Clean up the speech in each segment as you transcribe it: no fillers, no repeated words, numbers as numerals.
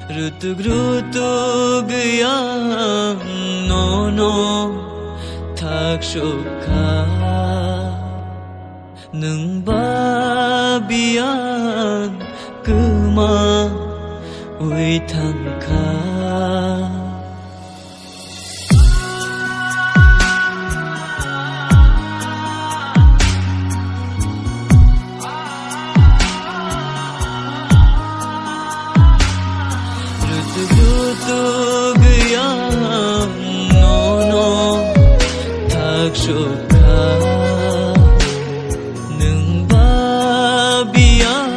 Rutug yang nono thak sukha nung babian kuma ui thangkha Rutug yang nono thak sukha nung babian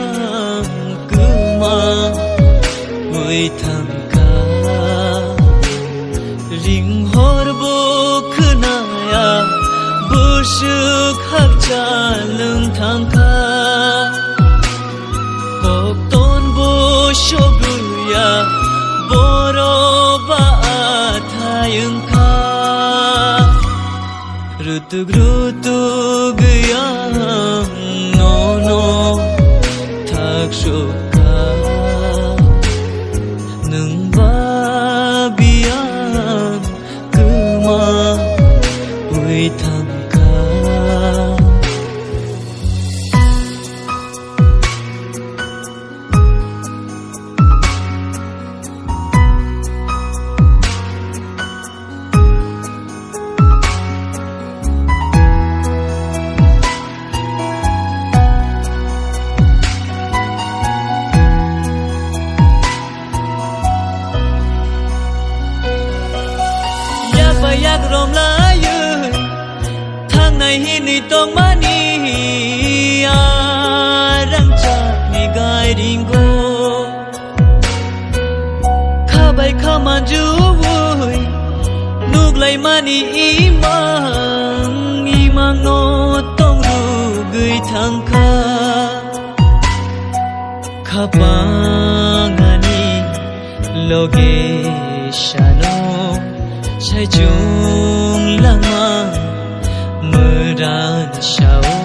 kuma ui thangkha ring horbo khunaya busuk hakcha lung thangkha kokton bo shoguya boroba athayungkha Rutug yang nono thak sukha nung babian kuma ui thangkha Yak rom la yu thang này hi ni tong mani rang cha ni gai ding go kha bai kha man ju vui nuk lai mani imang no tong ru gui thang kha kha pa ngani loge shano Chai chung lang mang mơ ran shao